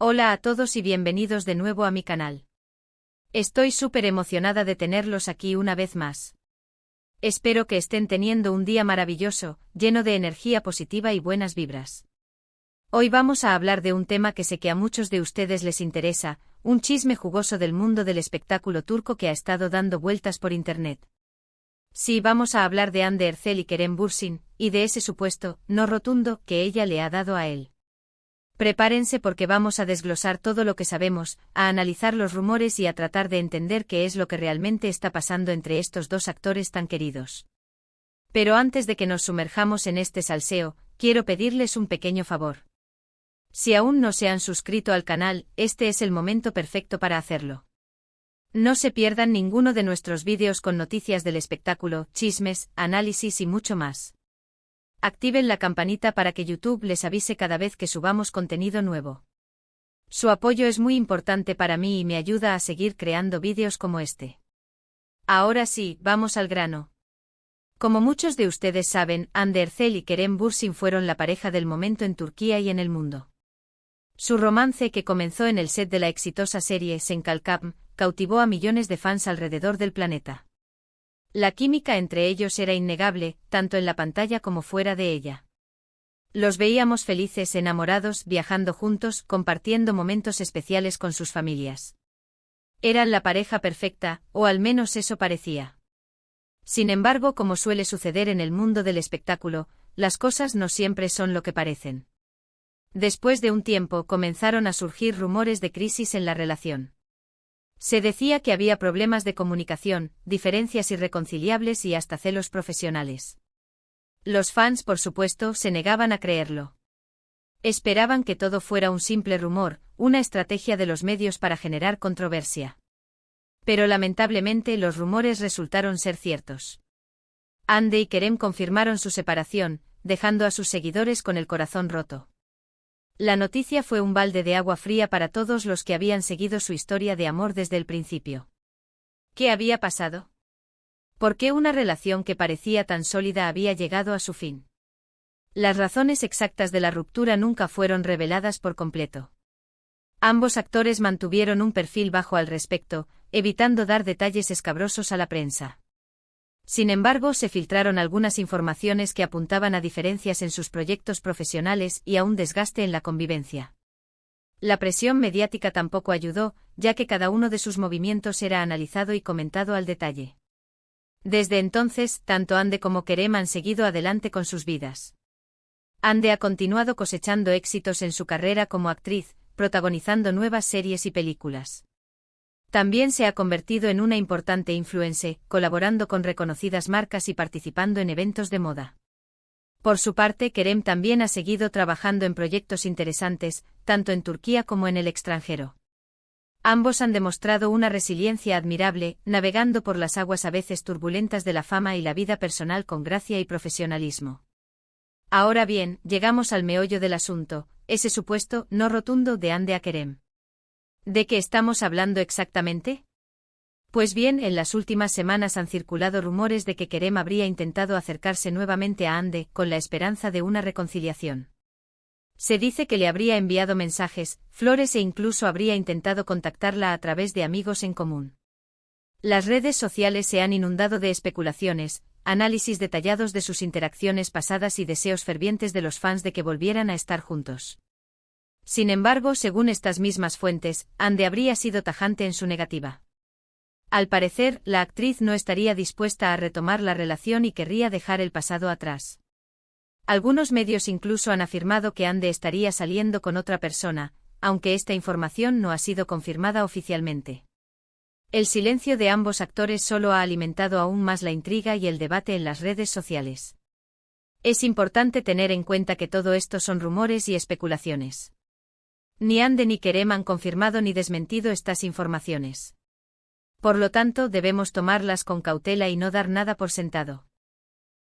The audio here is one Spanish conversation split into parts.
Hola a todos y bienvenidos de nuevo a mi canal. Estoy súper emocionada de tenerlos aquí una vez más. Espero que estén teniendo un día maravilloso, lleno de energía positiva y buenas vibras. Hoy vamos a hablar de un tema que sé que a muchos de ustedes les interesa, un chisme jugoso del mundo del espectáculo turco que ha estado dando vueltas por internet. Sí, vamos a hablar de Hande Erçel y Kerem Bürsin, y de ese supuesto no rotundo que ella le ha dado a él. Prepárense porque vamos a desglosar todo lo que sabemos, a analizar los rumores y a tratar de entender qué es lo que realmente está pasando entre estos dos actores tan queridos. Pero antes de que nos sumerjamos en este salseo, quiero pedirles un pequeño favor. Si aún no se han suscrito al canal, este es el momento perfecto para hacerlo. No se pierdan ninguno de nuestros vídeos con noticias del espectáculo, chismes, análisis y mucho más. Activen la campanita para que YouTube les avise cada vez que subamos contenido nuevo. Su apoyo es muy importante para mí y me ayuda a seguir creando vídeos como este. Ahora sí, vamos al grano. Como muchos de ustedes saben, Hande Erçel y Kerem Bürsin fueron la pareja del momento en Turquía y en el mundo. Su romance, que comenzó en el set de la exitosa serie Senkalkam, cautivó a millones de fans alrededor del planeta. La química entre ellos era innegable, tanto en la pantalla como fuera de ella. Los veíamos felices, enamorados, viajando juntos, compartiendo momentos especiales con sus familias. Eran la pareja perfecta, o al menos eso parecía. Sin embargo, como suele suceder en el mundo del espectáculo, las cosas no siempre son lo que parecen. Después de un tiempo comenzaron a surgir rumores de crisis en la relación. Se decía que había problemas de comunicación, diferencias irreconciliables y hasta celos profesionales. Los fans, por supuesto, se negaban a creerlo. Esperaban que todo fuera un simple rumor, una estrategia de los medios para generar controversia. Pero lamentablemente los rumores resultaron ser ciertos. Hande y Kerem confirmaron su separación, dejando a sus seguidores con el corazón roto. La noticia fue un balde de agua fría para todos los que habían seguido su historia de amor desde el principio. ¿Qué había pasado? ¿Por qué una relación que parecía tan sólida había llegado a su fin? Las razones exactas de la ruptura nunca fueron reveladas por completo. Ambos actores mantuvieron un perfil bajo al respecto, evitando dar detalles escabrosos a la prensa. Sin embargo, se filtraron algunas informaciones que apuntaban a diferencias en sus proyectos profesionales y a un desgaste en la convivencia. La presión mediática tampoco ayudó, ya que cada uno de sus movimientos era analizado y comentado al detalle. Desde entonces, tanto Hande como Kerem han seguido adelante con sus vidas. Hande ha continuado cosechando éxitos en su carrera como actriz, protagonizando nuevas series y películas. También se ha convertido en una importante influencer, colaborando con reconocidas marcas y participando en eventos de moda. Por su parte, Kerem también ha seguido trabajando en proyectos interesantes, tanto en Turquía como en el extranjero. Ambos han demostrado una resiliencia admirable, navegando por las aguas a veces turbulentas de la fama y la vida personal con gracia y profesionalismo. Ahora bien, llegamos al meollo del asunto, ese supuesto no rotundo de Hande a Kerem. ¿De qué estamos hablando exactamente? Pues bien, en las últimas semanas han circulado rumores de que Kerem habría intentado acercarse nuevamente a Hande, con la esperanza de una reconciliación. Se dice que le habría enviado mensajes, flores e incluso habría intentado contactarla a través de amigos en común. Las redes sociales se han inundado de especulaciones, análisis detallados de sus interacciones pasadas y deseos fervientes de los fans de que volvieran a estar juntos. Sin embargo, según estas mismas fuentes, Hande habría sido tajante en su negativa. Al parecer, la actriz no estaría dispuesta a retomar la relación y querría dejar el pasado atrás. Algunos medios incluso han afirmado que Hande estaría saliendo con otra persona, aunque esta información no ha sido confirmada oficialmente. El silencio de ambos actores solo ha alimentado aún más la intriga y el debate en las redes sociales. Es importante tener en cuenta que todo esto son rumores y especulaciones. Ni Hande ni Kerem han confirmado ni desmentido estas informaciones. Por lo tanto, debemos tomarlas con cautela y no dar nada por sentado.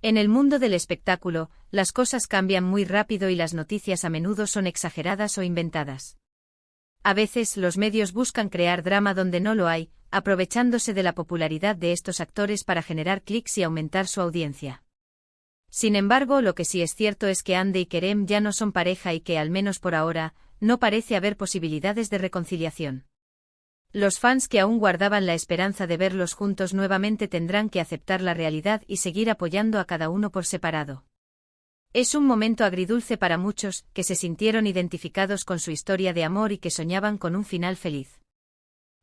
En el mundo del espectáculo, las cosas cambian muy rápido y las noticias a menudo son exageradas o inventadas. A veces, los medios buscan crear drama donde no lo hay, aprovechándose de la popularidad de estos actores para generar clics y aumentar su audiencia. Sin embargo, lo que sí es cierto es que Hande y Kerem ya no son pareja y que, al menos por ahora, no parece haber posibilidades de reconciliación. Los fans que aún guardaban la esperanza de verlos juntos nuevamente tendrán que aceptar la realidad y seguir apoyando a cada uno por separado. Es un momento agridulce para muchos, que se sintieron identificados con su historia de amor y que soñaban con un final feliz.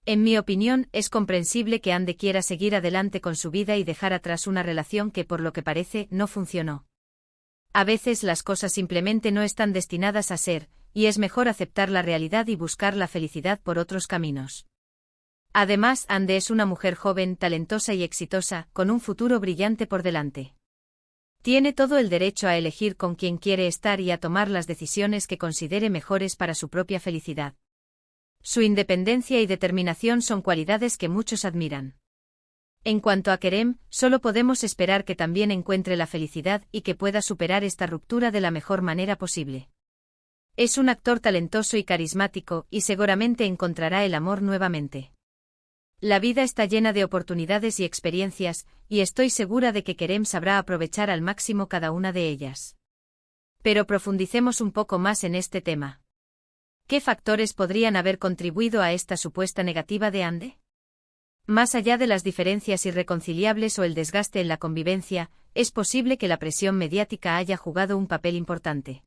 En mi opinión, es comprensible que Ande quiera seguir adelante con su vida y dejar atrás una relación que, por lo que parece, no funcionó. A veces las cosas simplemente no están destinadas a ser, y es mejor aceptar la realidad y buscar la felicidad por otros caminos. Además, Ande es una mujer joven, talentosa y exitosa, con un futuro brillante por delante. Tiene todo el derecho a elegir con quién quiere estar y a tomar las decisiones que considere mejores para su propia felicidad. Su independencia y determinación son cualidades que muchos admiran. En cuanto a Kerem, solo podemos esperar que también encuentre la felicidad y que pueda superar esta ruptura de la mejor manera posible. Es un actor talentoso y carismático, y seguramente encontrará el amor nuevamente. La vida está llena de oportunidades y experiencias, y estoy segura de que Kerem sabrá aprovechar al máximo cada una de ellas. Pero profundicemos un poco más en este tema. ¿Qué factores podrían haber contribuido a esta supuesta negativa de Ande? Más allá de las diferencias irreconciliables o el desgaste en la convivencia, es posible que la presión mediática haya jugado un papel importante.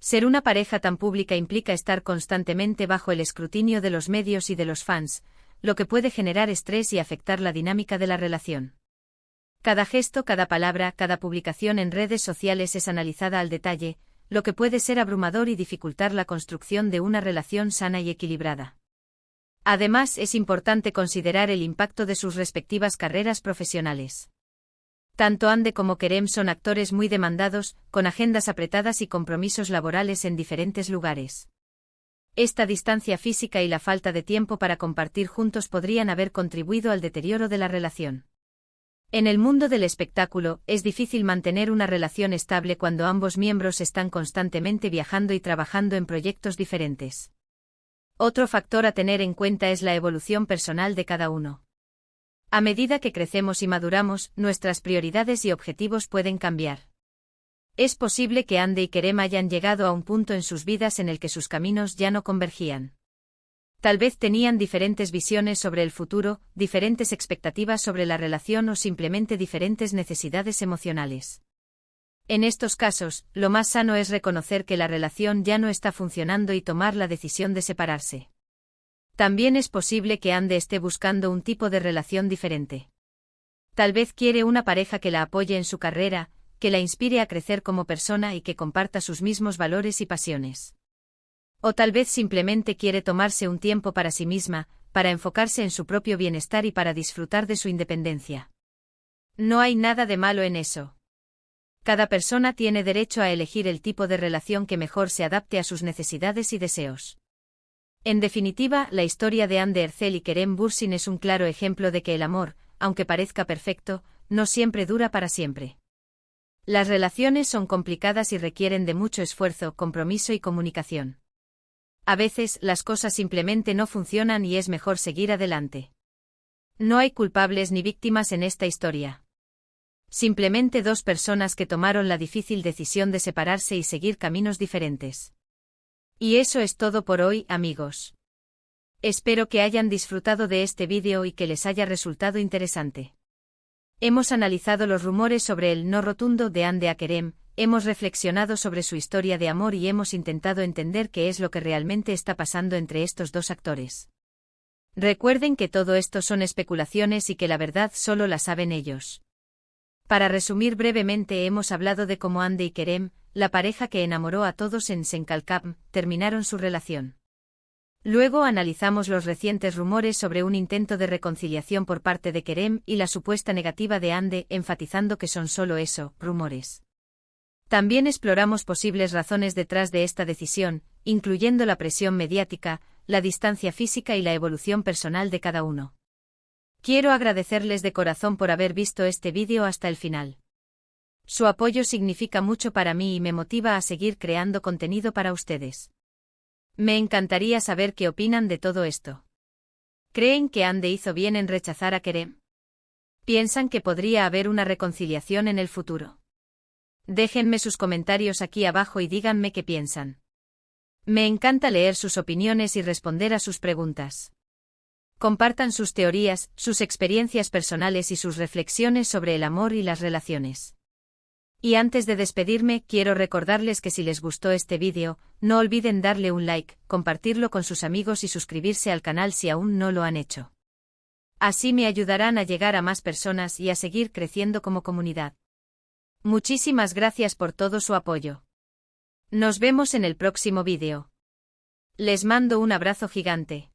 Ser una pareja tan pública implica estar constantemente bajo el escrutinio de los medios y de los fans, lo que puede generar estrés y afectar la dinámica de la relación. Cada gesto, cada palabra, cada publicación en redes sociales es analizada al detalle, lo que puede ser abrumador y dificultar la construcción de una relación sana y equilibrada. Además, es importante considerar el impacto de sus respectivas carreras profesionales. Tanto Ande como Kerem son actores muy demandados, con agendas apretadas y compromisos laborales en diferentes lugares. Esta distancia física y la falta de tiempo para compartir juntos podrían haber contribuido al deterioro de la relación. En el mundo del espectáculo, es difícil mantener una relación estable cuando ambos miembros están constantemente viajando y trabajando en proyectos diferentes. Otro factor a tener en cuenta es la evolución personal de cada uno. A medida que crecemos y maduramos, nuestras prioridades y objetivos pueden cambiar. Es posible que Ande y Kerem hayan llegado a un punto en sus vidas en el que sus caminos ya no convergían. Tal vez tenían diferentes visiones sobre el futuro, diferentes expectativas sobre la relación o simplemente diferentes necesidades emocionales. En estos casos, lo más sano es reconocer que la relación ya no está funcionando y tomar la decisión de separarse. También es posible que Ande esté buscando un tipo de relación diferente. Tal vez quiere una pareja que la apoye en su carrera, que la inspire a crecer como persona y que comparta sus mismos valores y pasiones. O tal vez simplemente quiere tomarse un tiempo para sí misma, para enfocarse en su propio bienestar y para disfrutar de su independencia. No hay nada de malo en eso. Cada persona tiene derecho a elegir el tipo de relación que mejor se adapte a sus necesidades y deseos. En definitiva, la historia de Ande Erçel y Kerem Bürsin es un claro ejemplo de que el amor, aunque parezca perfecto, no siempre dura para siempre. Las relaciones son complicadas y requieren de mucho esfuerzo, compromiso y comunicación. A veces, las cosas simplemente no funcionan y es mejor seguir adelante. No hay culpables ni víctimas en esta historia. Simplemente dos personas que tomaron la difícil decisión de separarse y seguir caminos diferentes. Y eso es todo por hoy, amigos. Espero que hayan disfrutado de este vídeo y que les haya resultado interesante. Hemos analizado los rumores sobre el no rotundo de Ande a Kerem, hemos reflexionado sobre su historia de amor y hemos intentado entender qué es lo que realmente está pasando entre estos dos actores. Recuerden que todo esto son especulaciones y que la verdad solo la saben ellos. Para resumir brevemente, hemos hablado de cómo Ande y Kerem, la pareja que enamoró a todos en Senkalkam, terminaron su relación. Luego analizamos los recientes rumores sobre un intento de reconciliación por parte de Kerem y la supuesta negativa de Ande, enfatizando que son solo eso, rumores. También exploramos posibles razones detrás de esta decisión, incluyendo la presión mediática, la distancia física y la evolución personal de cada uno. Quiero agradecerles de corazón por haber visto este vídeo hasta el final. Su apoyo significa mucho para mí y me motiva a seguir creando contenido para ustedes. Me encantaría saber qué opinan de todo esto. ¿Creen que Ande hizo bien en rechazar a Kerem? ¿Piensan que podría haber una reconciliación en el futuro? Déjenme sus comentarios aquí abajo y díganme qué piensan. Me encanta leer sus opiniones y responder a sus preguntas. Compartan sus teorías, sus experiencias personales y sus reflexiones sobre el amor y las relaciones. Y antes de despedirme, quiero recordarles que si les gustó este vídeo, no olviden darle un like, compartirlo con sus amigos y suscribirse al canal si aún no lo han hecho. Así me ayudarán a llegar a más personas y a seguir creciendo como comunidad. Muchísimas gracias por todo su apoyo. Nos vemos en el próximo vídeo. Les mando un abrazo gigante.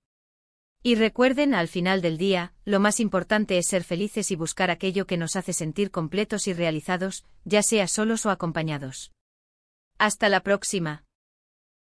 Y recuerden, al final del día, lo más importante es ser felices y buscar aquello que nos hace sentir completos y realizados, ya sea solos o acompañados. Hasta la próxima.